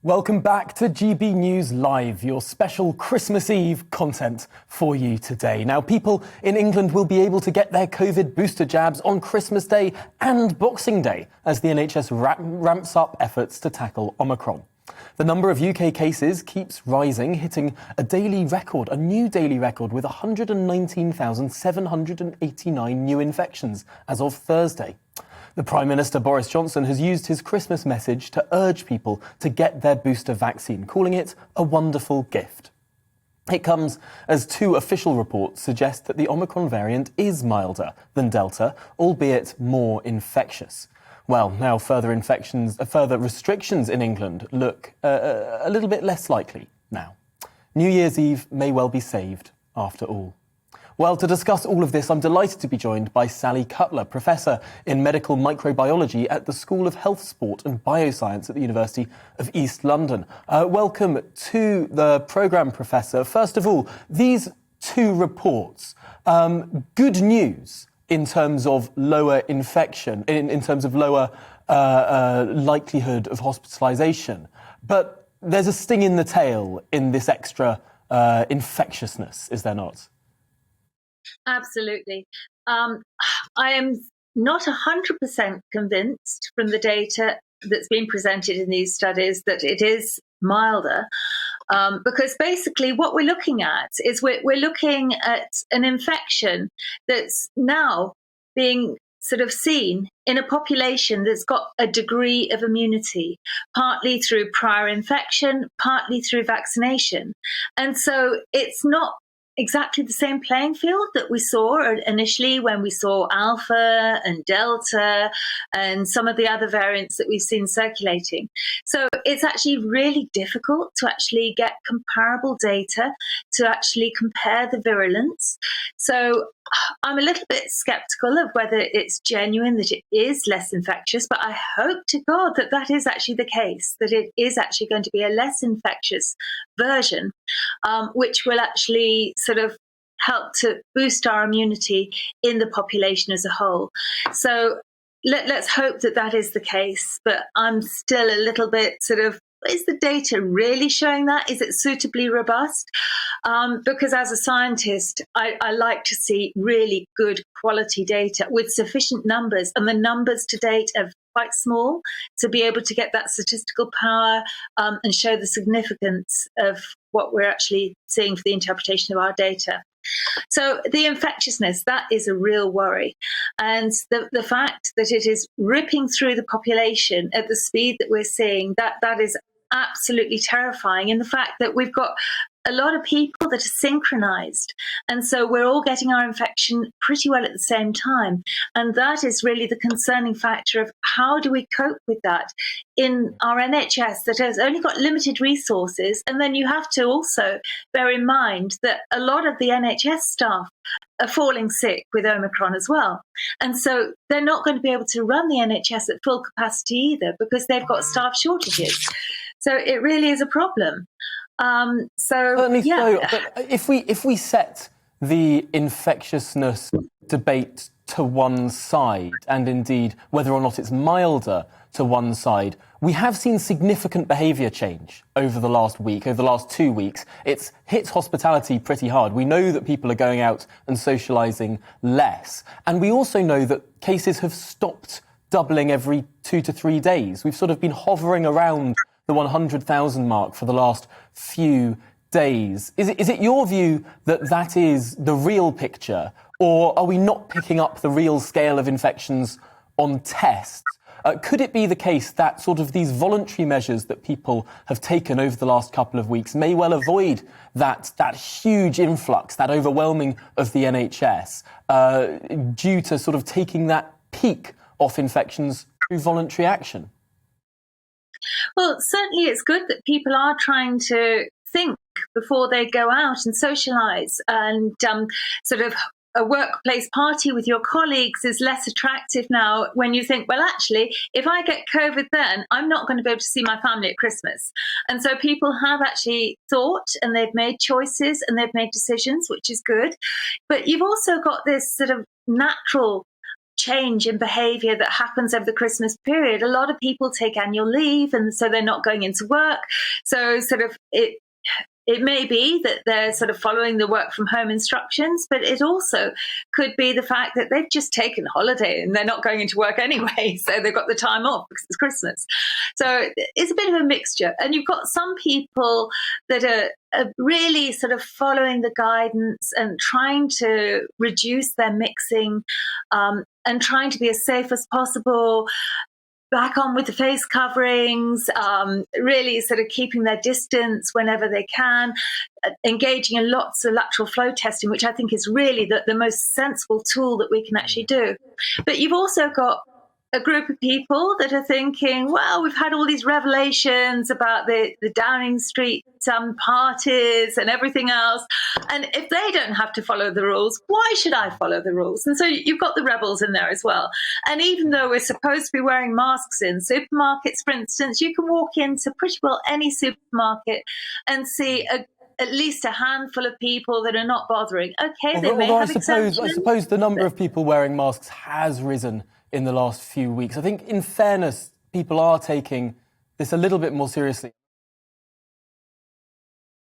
Welcome back to GB News Live, your special Christmas Eve content for you today. Now, people in England will be able to get their COVID booster jabs on Christmas Day and Boxing Day as the NHS ramps up efforts to tackle Omicron. The number of UK cases keeps rising, hitting a new daily record with 119,789 new infections as of Thursday. The Prime Minister Boris Johnson has used his Christmas message to urge people to get their booster vaccine, calling it a wonderful gift. It comes as two official reports suggest that the Omicron variant is milder than Delta, albeit more infectious. Well, now further restrictions in England look a little bit less likely now. New Year's Eve may well be saved after all. Well, to discuss all of this, I'm delighted to be joined by Jane Cutler, Professor in Medical Microbiology at the School of Health, Sport and Bioscience at the University of East London. Welcome to the programme, Professor. First of all, these two reports, good news in terms of lower infection, in terms of lower likelihood of hospitalisation. But there's a sting in the tail in this extra infectiousness, is there not? Absolutely. I am not 100% convinced from the data that's been presented in these studies that it is milder, because basically what we're looking at is we're looking at an infection that's now being sort of seen in a population that's got a degree of immunity, partly through prior infection, partly through vaccination. And so it's not exactly the same playing field that we saw initially when we saw Alpha and Delta and some of the other variants that we've seen circulating. So it's actually really difficult to actually get comparable data to actually compare the virulence. So I'm a little bit skeptical of whether it's genuine that it is less infectious, but I hope to God that that is actually the case, that it is actually going to be a less infectious version, which will actually sort of help to boost our immunity in the population as a whole. So let's hope that that is the case, but I'm still a little bit sort of, is the data really showing that? Is it suitably robust? Because as a scientist, I like to see really good quality data with sufficient numbers, and the numbers to date are quite small to be able to get that statistical power and show the significance of what we're actually seeing for the interpretation of our data. So the infectiousness, that is a real worry. And the fact that it is ripping through the population at the speed that we're seeing, that is absolutely terrifying. And the fact that we've got a lot of people that are synchronized. And so we're all getting our infection pretty well at the same time. And that is really the concerning factor of how do we cope with that in our NHS that has only got limited resources. And then you have to also bear in mind that a lot of the NHS staff are falling sick with Omicron as well. And so they're not going to be able to run the NHS at full capacity either because they've got staff shortages. So it really is a problem. Certainly so. But if we set the infectiousness debate to one side, and indeed whether or not it's milder to one side, we have seen significant behaviour change over the last week, over the last 2 weeks. It's hit hospitality pretty hard. We know that people are going out and socialising less. And we also know that cases have stopped doubling every 2 to 3 days. We've sort of been hovering around the 100,000 mark for the last few days. Is it your view that that is the real picture, or are we not picking up the real scale of infections on tests? Could it be the case that sort of these voluntary measures that people have taken over the last couple of weeks may well avoid that huge influx, that overwhelming of the NHS, due to sort of taking that peak off infections through voluntary action? Well, certainly it's good that people are trying to think before they go out and socialise, and sort of a workplace party with your colleagues is less attractive now when you think, well, actually, if I get COVID then, I'm not going to be able to see my family at Christmas. And so people have actually thought, and they've made choices and they've made decisions, which is good. But you've also got this sort of natural change in behaviour that happens over the Christmas period. A lot of people take annual leave, and so they're not going into work. So sort of it may be that they're sort of following the work from home instructions, but it also could be the fact that they've just taken holiday and they're not going into work anyway. So they've got the time off because it's Christmas. So it's a bit of a mixture. And you've got some people that are really sort of following the guidance and trying to reduce their mixing, and trying to be as safe as possible, back on with the face coverings, really sort of keeping their distance whenever they can, engaging in lots of lateral flow testing, which I think is really the most sensible tool that we can actually do. But you've also got a group of people that are thinking, well, we've had all these revelations about the Downing Street parties and everything else. And if they don't have to follow the rules, why should I follow the rules? And so you've got the rebels in there as well. And even though we're supposed to be wearing masks in supermarkets, for instance, you can walk into pretty well any supermarket and see at least a handful of people that are not bothering. Okay, they may have exemptions. I suppose the number of people wearing masks has risen in the last few weeks. I think, in fairness, people are taking this a little bit more seriously.